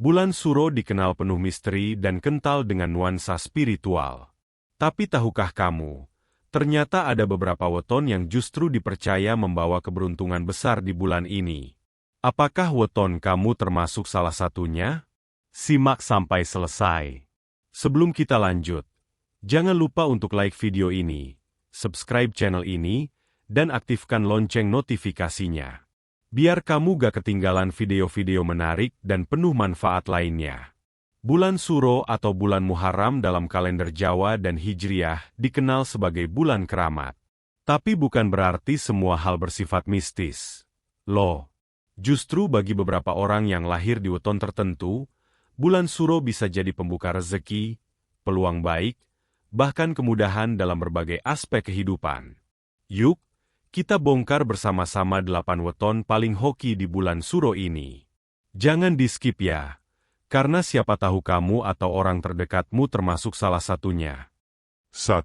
Bulan Suro dikenal penuh misteri dan kental dengan nuansa spiritual. Tapi tahukah kamu, ternyata ada beberapa weton yang justru dipercaya membawa keberuntungan besar di bulan ini. Apakah weton kamu termasuk salah satunya? Simak sampai selesai. Sebelum kita lanjut, jangan lupa untuk like video ini, subscribe channel ini, dan aktifkan lonceng notifikasinya. Biar kamu gak ketinggalan video-video menarik dan penuh manfaat lainnya. Bulan Suro atau bulan Muharram dalam kalender Jawa dan Hijriah dikenal sebagai bulan keramat. Tapi bukan berarti semua hal bersifat mistis. Loh, justru bagi beberapa orang yang lahir di weton tertentu, bulan Suro bisa jadi pembuka rezeki, peluang baik, bahkan kemudahan dalam berbagai aspek kehidupan. Yuk, kita bongkar bersama-sama 8 weton paling hoki di bulan Suro ini. Jangan di-skip ya, karena siapa tahu kamu atau orang terdekatmu termasuk salah satunya. 1.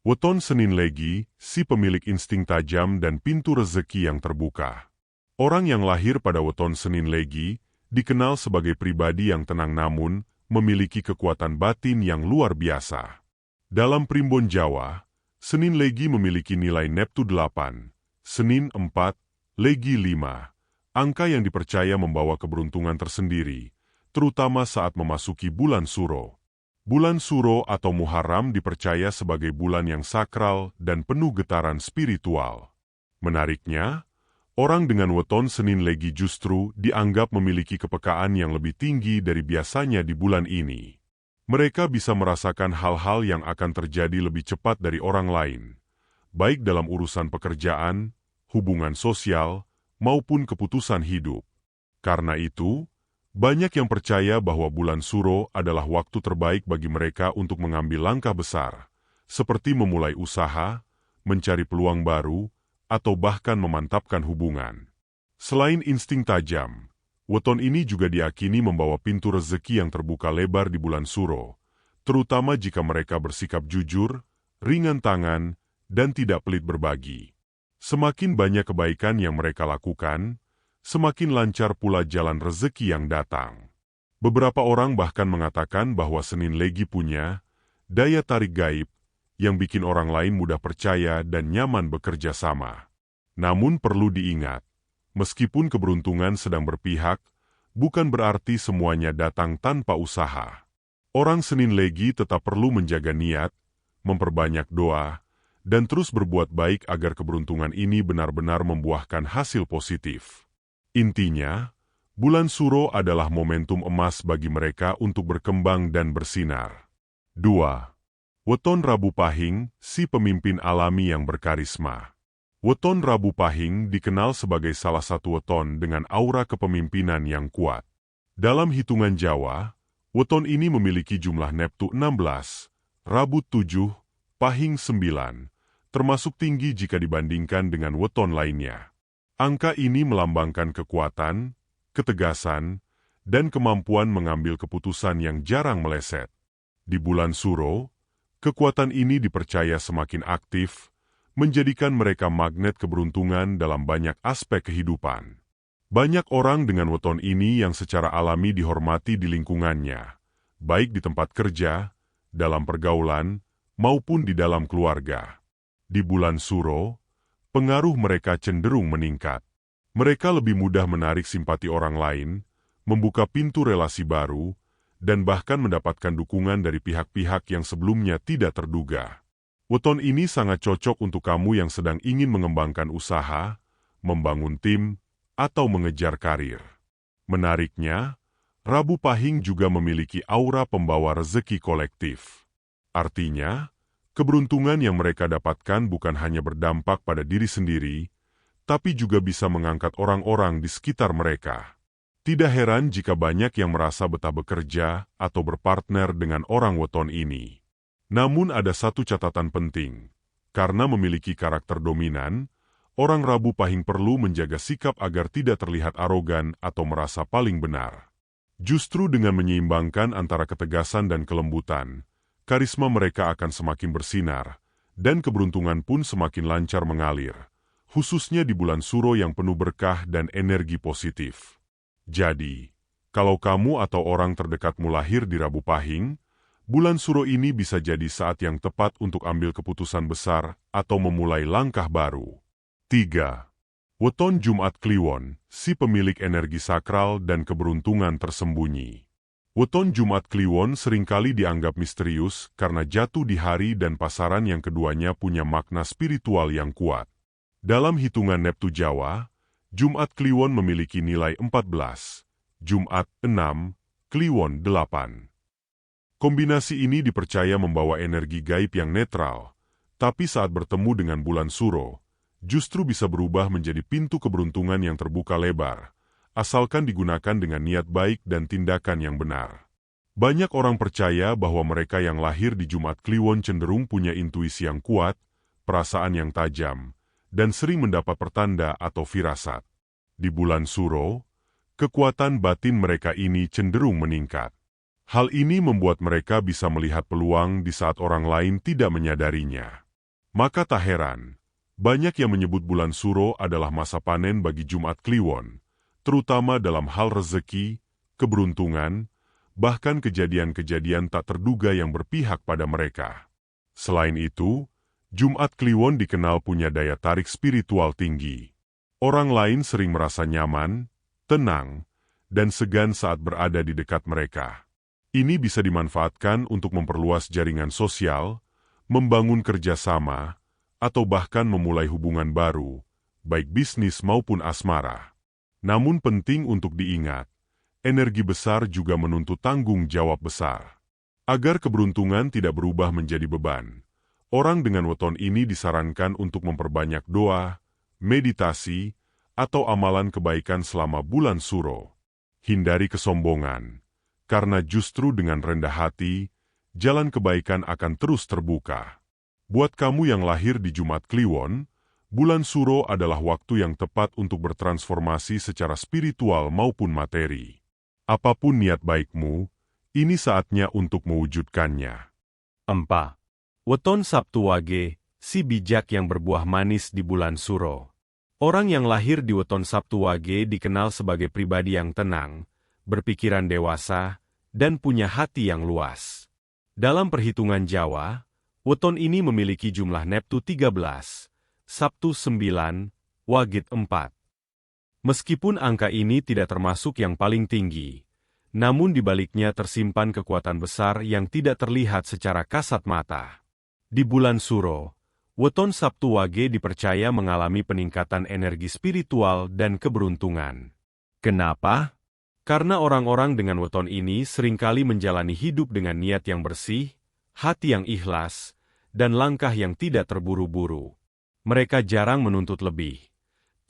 Weton Senin Legi, si pemilik insting tajam dan pintu rezeki yang terbuka. Orang yang lahir pada weton Senin Legi dikenal sebagai pribadi yang tenang namun memiliki kekuatan batin yang luar biasa. Dalam primbon Jawa, Senin Legi memiliki nilai Neptu 8, Senin 4, Legi 5, angka yang dipercaya membawa keberuntungan tersendiri, terutama saat memasuki bulan Suro. Bulan Suro atau Muharram dipercaya sebagai bulan yang sakral dan penuh getaran spiritual. Menariknya, orang dengan weton Senin Legi justru dianggap memiliki kepekaan yang lebih tinggi dari biasanya di bulan ini. Mereka bisa merasakan hal-hal yang akan terjadi lebih cepat dari orang lain, baik dalam urusan pekerjaan, hubungan sosial, maupun keputusan hidup. Karena itu, banyak yang percaya bahwa bulan Suro adalah waktu terbaik bagi mereka untuk mengambil langkah besar, seperti memulai usaha, mencari peluang baru, atau bahkan memantapkan hubungan. Selain insting tajam, weton ini juga diyakini membawa pintu rezeki yang terbuka lebar di bulan Suro, terutama jika mereka bersikap jujur, ringan tangan, dan tidak pelit berbagi. Semakin banyak kebaikan yang mereka lakukan, semakin lancar pula jalan rezeki yang datang. Beberapa orang bahkan mengatakan bahwa Senin Legi punya daya tarik gaib yang bikin orang lain mudah percaya dan nyaman bekerja sama. Namun perlu diingat, meskipun keberuntungan sedang berpihak, bukan berarti semuanya datang tanpa usaha. Orang Senin Legi tetap perlu menjaga niat, memperbanyak doa, dan terus berbuat baik agar keberuntungan ini benar-benar membuahkan hasil positif. Intinya, bulan Suro adalah momentum emas bagi mereka untuk berkembang dan bersinar. 2. Weton Rabu Pahing, si pemimpin alami yang berkarisma. Weton Rabu Pahing dikenal sebagai salah satu weton dengan aura kepemimpinan yang kuat. Dalam hitungan Jawa, weton ini memiliki jumlah Neptu 16, Rabu 7, Pahing 9, termasuk tinggi jika dibandingkan dengan weton lainnya. Angka ini melambangkan kekuatan, ketegasan, dan kemampuan mengambil keputusan yang jarang meleset. Di bulan Suro, kekuatan ini dipercaya semakin aktif, menjadikan mereka magnet keberuntungan dalam banyak aspek kehidupan. Banyak orang dengan weton ini yang secara alami dihormati di lingkungannya, baik di tempat kerja, dalam pergaulan, maupun di dalam keluarga. Di bulan Suro, pengaruh mereka cenderung meningkat. Mereka lebih mudah menarik simpati orang lain, membuka pintu relasi baru, dan bahkan mendapatkan dukungan dari pihak-pihak yang sebelumnya tidak terduga. Weton ini sangat cocok untuk kamu yang sedang ingin mengembangkan usaha, membangun tim, atau mengejar karir. Menariknya, Rabu Pahing juga memiliki aura pembawa rezeki kolektif. Artinya, keberuntungan yang mereka dapatkan bukan hanya berdampak pada diri sendiri, tapi juga bisa mengangkat orang-orang di sekitar mereka. Tidak heran jika banyak yang merasa betah bekerja atau berpartner dengan orang weton ini. Namun ada satu catatan penting. Karena memiliki karakter dominan, orang Rabu Pahing perlu menjaga sikap agar tidak terlihat arogan atau merasa paling benar. Justru dengan menyeimbangkan antara ketegasan dan kelembutan, karisma mereka akan semakin bersinar, dan keberuntungan pun semakin lancar mengalir, khususnya di bulan Suro yang penuh berkah dan energi positif. Jadi, Kalau kamu atau orang terdekatmu lahir di Rabu Pahing, bulan Suro ini bisa jadi saat yang tepat untuk ambil keputusan besar atau memulai langkah baru. 3. Weton Jumat Kliwon, si pemilik energi sakral dan keberuntungan tersembunyi. Weton Jumat Kliwon seringkali dianggap misterius karena jatuh di hari dan pasaran yang keduanya punya makna spiritual yang kuat. Dalam hitungan Neptu Jawa, Jumat Kliwon memiliki nilai 14, Jumat 6, Kliwon 8. Kombinasi ini dipercaya membawa energi gaib yang netral, tapi saat bertemu dengan bulan Suro, justru bisa berubah menjadi pintu keberuntungan yang terbuka lebar, asalkan digunakan dengan niat baik dan tindakan yang benar. Banyak orang percaya bahwa mereka yang lahir di Jumat Kliwon cenderung punya intuisi yang kuat, perasaan yang tajam, dan sering mendapat pertanda atau firasat. Di bulan Suro, kekuatan batin mereka ini cenderung meningkat. Hal ini membuat mereka bisa melihat peluang di saat orang lain tidak menyadarinya. Maka tak heran, banyak yang menyebut bulan Suro adalah masa panen bagi Jumat Kliwon, terutama dalam hal rezeki, keberuntungan, bahkan kejadian-kejadian tak terduga yang berpihak pada mereka. Selain itu, Jumat Kliwon dikenal punya daya tarik spiritual tinggi. Orang lain sering merasa nyaman, tenang, dan segan saat berada di dekat mereka. Ini bisa dimanfaatkan untuk memperluas jaringan sosial, membangun kerjasama, atau bahkan memulai hubungan baru, baik bisnis maupun asmara. Namun penting untuk diingat, energi besar juga menuntut tanggung jawab besar. Agar keberuntungan tidak berubah menjadi beban, orang dengan weton ini disarankan untuk memperbanyak doa, meditasi, atau amalan kebaikan selama bulan Suro. Hindari kesombongan, karena justru dengan rendah hati, jalan kebaikan akan terus terbuka. Buat kamu yang lahir di Jumat Kliwon, bulan Suro adalah waktu yang tepat untuk bertransformasi secara spiritual maupun materi. Apapun niat baikmu, ini saatnya untuk mewujudkannya. 4. Weton Sabtu Wage, si bijak yang berbuah manis di bulan Suro. Orang yang lahir di weton Sabtu Wage dikenal sebagai pribadi yang tenang, berpikiran dewasa, dan punya hati yang luas. Dalam perhitungan Jawa, weton ini memiliki jumlah Neptu 13, Sabtu 9, Wagit 4. Meskipun angka ini tidak termasuk yang paling tinggi, namun di baliknya tersimpan kekuatan besar yang tidak terlihat secara kasat mata. Di bulan Suro, weton Sabtu Wage dipercaya mengalami peningkatan energi spiritual dan keberuntungan. Kenapa? Karena orang-orang dengan weton ini seringkali menjalani hidup dengan niat yang bersih, hati yang ikhlas, dan langkah yang tidak terburu-buru. Mereka jarang menuntut lebih,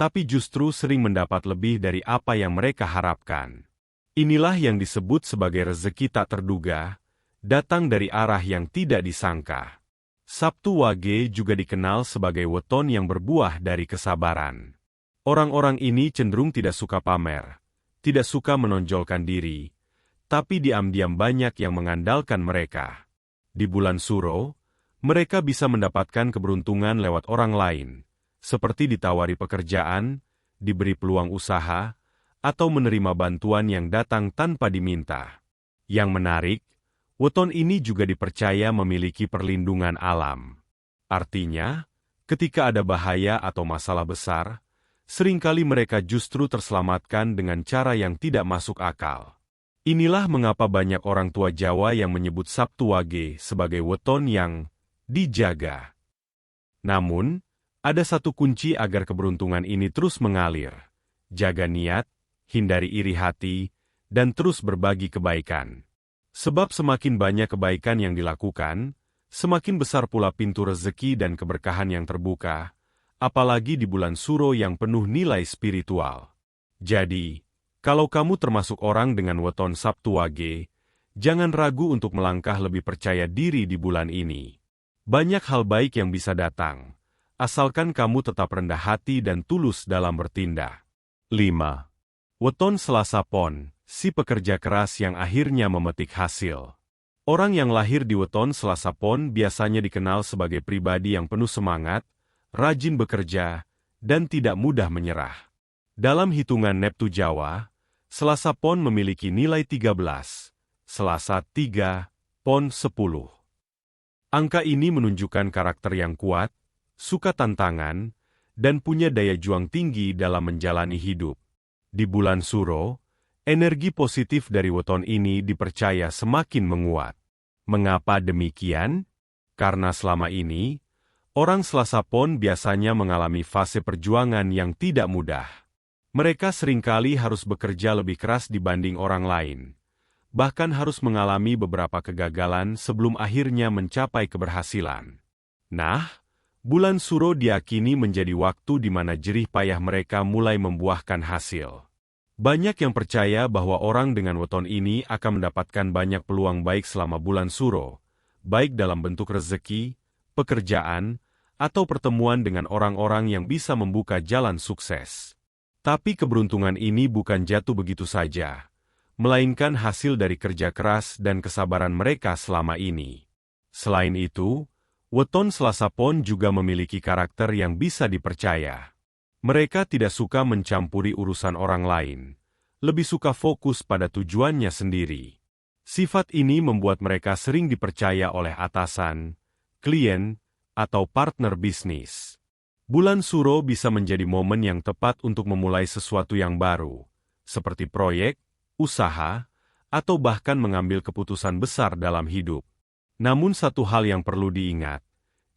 tapi justru sering mendapat lebih dari apa yang mereka harapkan. Inilah yang disebut sebagai rezeki tak terduga, datang dari arah yang tidak disangka. Sabtu Wage juga dikenal sebagai weton yang berbuah dari kesabaran. Orang-orang ini cenderung tidak suka pamer, tidak suka menonjolkan diri, tapi diam-diam banyak yang mengandalkan mereka. Di bulan Suro, mereka bisa mendapatkan keberuntungan lewat orang lain, seperti ditawari pekerjaan, diberi peluang usaha, atau menerima bantuan yang datang tanpa diminta. Yang menarik, weton ini juga dipercaya memiliki perlindungan alam. Artinya, ketika ada bahaya atau masalah besar, seringkali mereka justru terselamatkan dengan cara yang tidak masuk akal. Inilah mengapa banyak orang tua Jawa yang menyebut Sabtu Wage sebagai weton yang dijaga. Namun, ada satu kunci agar keberuntungan ini terus mengalir. Jaga niat, hindari iri hati, dan terus berbagi kebaikan. Sebab semakin banyak kebaikan yang dilakukan, semakin besar pula pintu rezeki dan keberkahan yang terbuka, apalagi di bulan Suro yang penuh nilai spiritual. Jadi, kalau kamu termasuk orang dengan weton Sabtu Wage, jangan ragu untuk melangkah lebih percaya diri di bulan ini. Banyak hal baik yang bisa datang, asalkan kamu tetap rendah hati dan tulus dalam bertindak. 5. Weton Selasa Pon, si pekerja keras yang akhirnya memetik hasil. Orang yang lahir di weton Selasa Pon biasanya dikenal sebagai pribadi yang penuh semangat, rajin bekerja, dan tidak mudah menyerah. Dalam hitungan Neptu Jawa, Selasa Pon memiliki nilai 13, Selasa 3, Pon 10. Angka ini menunjukkan karakter yang kuat, suka tantangan, dan punya daya juang tinggi dalam menjalani hidup. Di bulan Suro, energi positif dari weton ini dipercaya semakin menguat. Mengapa demikian? Karena selama ini, orang Selasa Pon biasanya mengalami fase perjuangan yang tidak mudah. Mereka seringkali harus bekerja lebih keras dibanding orang lain. Bahkan harus mengalami beberapa kegagalan sebelum akhirnya mencapai keberhasilan. Nah, bulan Suro diyakini menjadi waktu di mana jerih payah mereka mulai membuahkan hasil. Banyak yang percaya bahwa orang dengan weton ini akan mendapatkan banyak peluang baik selama bulan Suro, baik dalam bentuk rezeki, pekerjaan, atau pertemuan dengan orang-orang yang bisa membuka jalan sukses. Tapi keberuntungan ini bukan jatuh begitu saja, melainkan hasil dari kerja keras dan kesabaran mereka selama ini. Selain itu, weton Selasa Pon juga memiliki karakter yang bisa dipercaya. Mereka tidak suka mencampuri urusan orang lain, lebih suka fokus pada tujuannya sendiri. Sifat ini membuat mereka sering dipercaya oleh atasan, klien, atau partner bisnis. Bulan Suro bisa menjadi momen yang tepat untuk memulai sesuatu yang baru, seperti proyek, usaha, atau bahkan mengambil keputusan besar dalam hidup. Namun satu hal yang perlu diingat,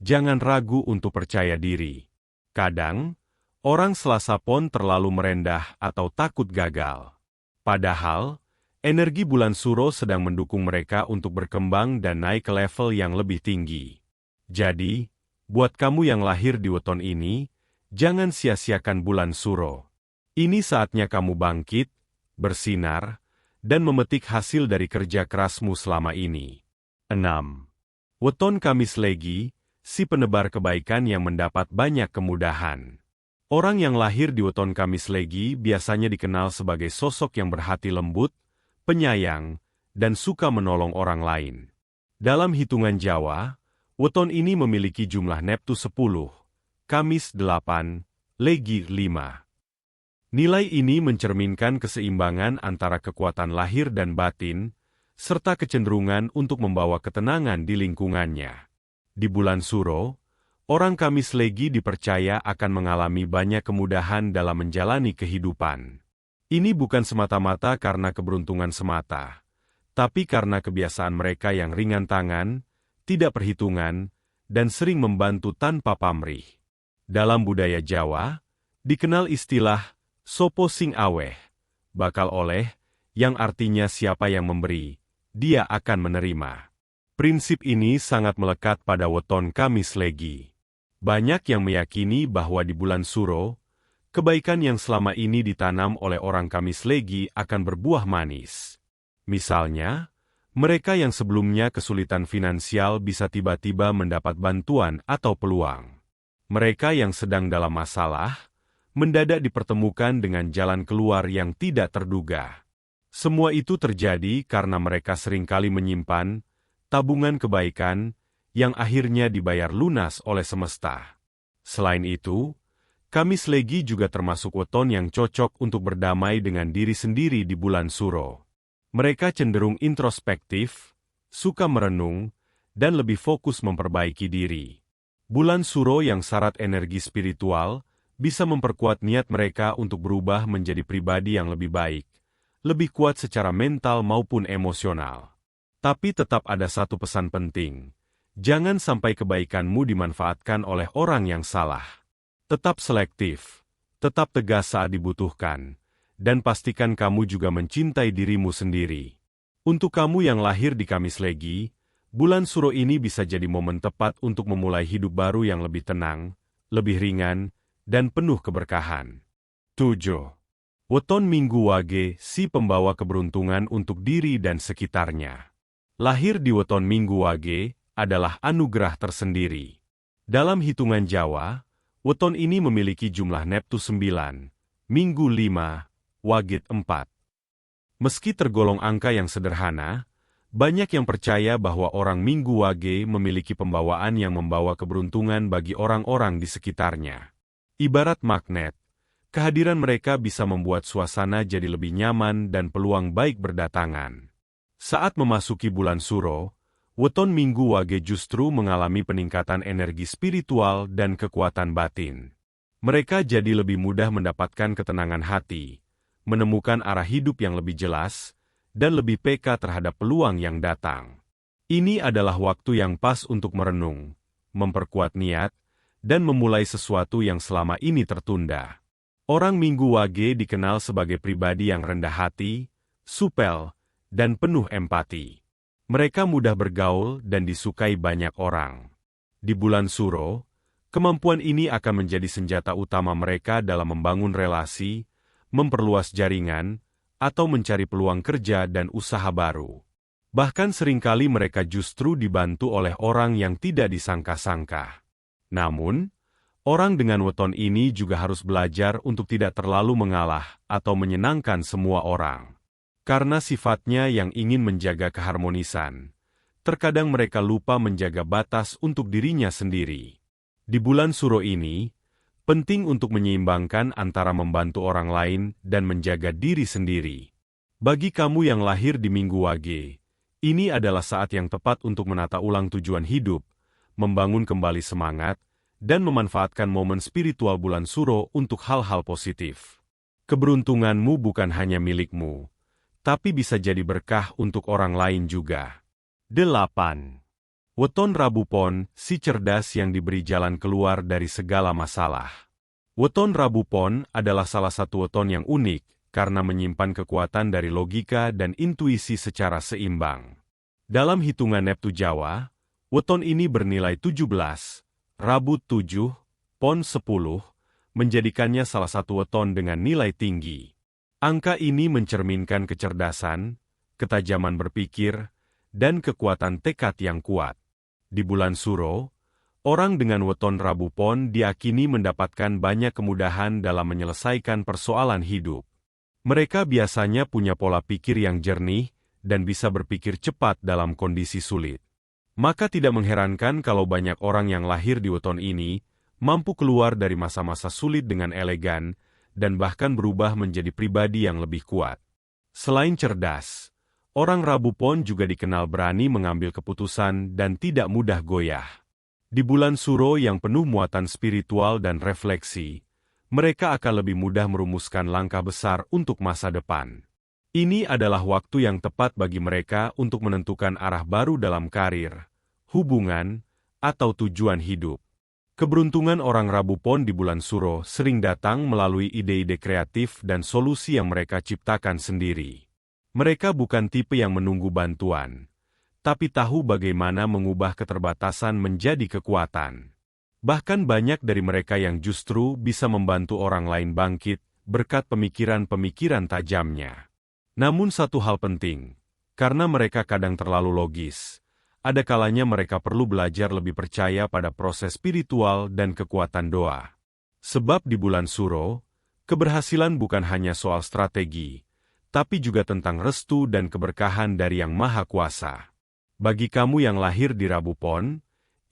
jangan ragu untuk percaya diri. Kadang, orang Selasa Pon terlalu merendah atau takut gagal. Padahal, energi bulan Suro sedang mendukung mereka untuk berkembang dan naik ke level yang lebih tinggi. Jadi, buat kamu yang lahir di weton ini, jangan sia-siakan bulan Suro. Ini saatnya kamu bangkit, bersinar, dan memetik hasil dari kerja kerasmu selama ini. 6. Weton Kamis Legi, si penebar kebaikan yang mendapat banyak kemudahan. Orang yang lahir di weton Kamis Legi biasanya dikenal sebagai sosok yang berhati lembut, penyayang, dan suka menolong orang lain. Dalam hitungan Jawa, weton ini memiliki jumlah Neptu 10, Kamis 8, Legi 5. Nilai ini mencerminkan keseimbangan antara kekuatan lahir dan batin, serta kecenderungan untuk membawa ketenangan di lingkungannya. Di bulan Suro, orang Kamis Legi dipercaya akan mengalami banyak kemudahan dalam menjalani kehidupan. Ini bukan semata-mata karena keberuntungan semata, tapi karena kebiasaan mereka yang ringan tangan, tidak perhitungan, dan sering membantu tanpa pamrih. Dalam budaya Jawa, dikenal istilah sopo sing aweh, bakal oleh, yang artinya siapa yang memberi, dia akan menerima. Prinsip ini sangat melekat pada weton Kamis Legi. Banyak yang meyakini bahwa di bulan Suro, kebaikan yang selama ini ditanam oleh orang Kamis Legi akan berbuah manis. Misalnya, mereka yang sebelumnya kesulitan finansial bisa tiba-tiba mendapat bantuan atau peluang. Mereka yang sedang dalam masalah, mendadak dipertemukan dengan jalan keluar yang tidak terduga. Semua itu terjadi karena mereka seringkali menyimpan tabungan kebaikan yang akhirnya dibayar lunas oleh semesta. Selain itu, Kamis Legi juga termasuk weton yang cocok untuk berdamai dengan diri sendiri di bulan Suro. Mereka cenderung introspektif, suka merenung, dan lebih fokus memperbaiki diri. Bulan Suro yang syarat energi spiritual bisa memperkuat niat mereka untuk berubah menjadi pribadi yang lebih baik, lebih kuat secara mental maupun emosional. Tapi tetap ada satu pesan penting. Jangan sampai kebaikanmu dimanfaatkan oleh orang yang salah. Tetap selektif, tetap tegas saat dibutuhkan, dan pastikan kamu juga mencintai dirimu sendiri. Untuk kamu yang lahir di Kamis Legi, bulan Suro ini bisa jadi momen tepat untuk memulai hidup baru yang lebih tenang, lebih ringan, dan penuh keberkahan. 7. Weton Minggu Wage, si pembawa keberuntungan untuk diri dan sekitarnya. Lahir di weton Minggu Wage adalah anugerah tersendiri. Dalam hitungan Jawa, weton ini memiliki jumlah Neptu 9, Minggu 5, Wage 4. Meski tergolong angka yang sederhana, banyak yang percaya bahwa orang Minggu Wage memiliki pembawaan yang membawa keberuntungan bagi orang-orang di sekitarnya. Ibarat magnet, Kehadiran mereka bisa membuat suasana jadi lebih nyaman dan peluang baik berdatangan. Saat memasuki bulan Suro, weton Minggu Wage justru mengalami peningkatan energi spiritual dan kekuatan batin. Mereka jadi lebih mudah mendapatkan ketenangan hati, menemukan arah hidup yang lebih jelas, dan lebih peka terhadap peluang yang datang. Ini adalah waktu yang pas untuk merenung, memperkuat niat, dan memulai sesuatu yang selama ini tertunda. Orang Minggu Wage dikenal sebagai pribadi yang rendah hati, supel, dan penuh empati. Mereka mudah bergaul dan disukai banyak orang. Di bulan Suro, kemampuan ini akan menjadi senjata utama mereka dalam membangun relasi, memperluas jaringan, atau mencari peluang kerja dan usaha baru. Bahkan seringkali mereka justru dibantu oleh orang yang tidak disangka-sangka. Namun, orang dengan weton ini juga harus belajar untuk tidak terlalu mengalah atau menyenangkan semua orang. Karena sifatnya yang ingin menjaga keharmonisan, terkadang mereka lupa menjaga batas untuk dirinya sendiri. Di bulan Suro ini, penting untuk menyeimbangkan antara membantu orang lain dan menjaga diri sendiri. Bagi kamu yang lahir di Minggu Wage, ini adalah saat yang tepat untuk menata ulang tujuan hidup, membangun kembali semangat, dan memanfaatkan momen spiritual bulan Suro untuk hal-hal positif. Keberuntunganmu bukan hanya milikmu, tapi bisa jadi berkah untuk orang lain juga. 8. Weton Rabu Pon, si cerdas yang diberi jalan keluar dari segala masalah. Weton Rabu Pon adalah salah satu weton yang unik karena menyimpan kekuatan dari logika dan intuisi secara seimbang. Dalam hitungan Neptu Jawa, weton ini bernilai 17, Rabu 7, Pon 10, menjadikannya salah satu weton dengan nilai tinggi. Angka ini mencerminkan kecerdasan, ketajaman berpikir, dan kekuatan tekad yang kuat. Di bulan Suro, orang dengan weton Rabu Pon diakini mendapatkan banyak kemudahan dalam menyelesaikan persoalan hidup. Mereka biasanya punya pola pikir yang jernih dan bisa berpikir cepat dalam kondisi sulit. Maka tidak mengherankan kalau banyak orang yang lahir di weton ini mampu keluar dari masa-masa sulit dengan elegan dan bahkan berubah menjadi pribadi yang lebih kuat. Selain cerdas, orang Rabu Pon juga dikenal berani mengambil keputusan dan tidak mudah goyah. Di bulan Suro yang penuh muatan spiritual dan refleksi, mereka akan lebih mudah merumuskan langkah besar untuk masa depan. Ini adalah waktu yang tepat bagi mereka untuk menentukan arah baru dalam karir, hubungan, atau tujuan hidup. Keberuntungan orang Rabu Pon di bulan Suro sering datang melalui ide-ide kreatif dan solusi yang mereka ciptakan sendiri. Mereka bukan tipe yang menunggu bantuan, tapi tahu bagaimana mengubah keterbatasan menjadi kekuatan. Bahkan banyak dari mereka yang justru bisa membantu orang lain bangkit berkat pemikiran-pemikiran tajamnya. Namun satu hal penting, karena mereka kadang terlalu logis, ada kalanya mereka perlu belajar lebih percaya pada proses spiritual dan kekuatan doa. Sebab di bulan Suro, keberhasilan bukan hanya soal strategi, tapi juga tentang restu dan keberkahan dari Yang Maha Kuasa. Bagi kamu yang lahir di Rabu Pon,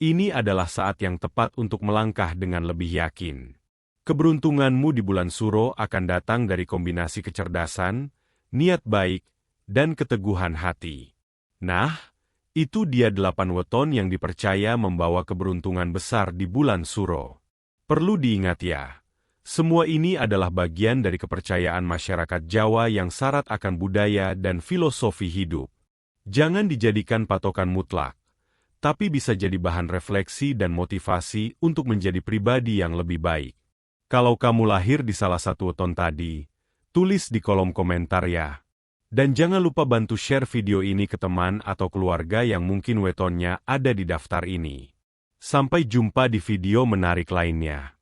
ini adalah saat yang tepat untuk melangkah dengan lebih yakin. Keberuntunganmu di bulan Suro akan datang dari kombinasi kecerdasan, niat baik, dan keteguhan hati. Nah, itu dia 8 weton yang dipercaya membawa keberuntungan besar di bulan Suro. Perlu diingat ya, semua ini adalah bagian dari kepercayaan masyarakat Jawa yang syarat akan budaya dan filosofi hidup. Jangan dijadikan patokan mutlak, tapi bisa jadi bahan refleksi dan motivasi untuk menjadi pribadi yang lebih baik. Kalau kamu lahir di salah satu weton tadi, tulis di kolom komentar ya. Dan jangan lupa bantu share video ini ke teman atau keluarga yang mungkin wetonnya ada di daftar ini. Sampai jumpa di video menarik lainnya.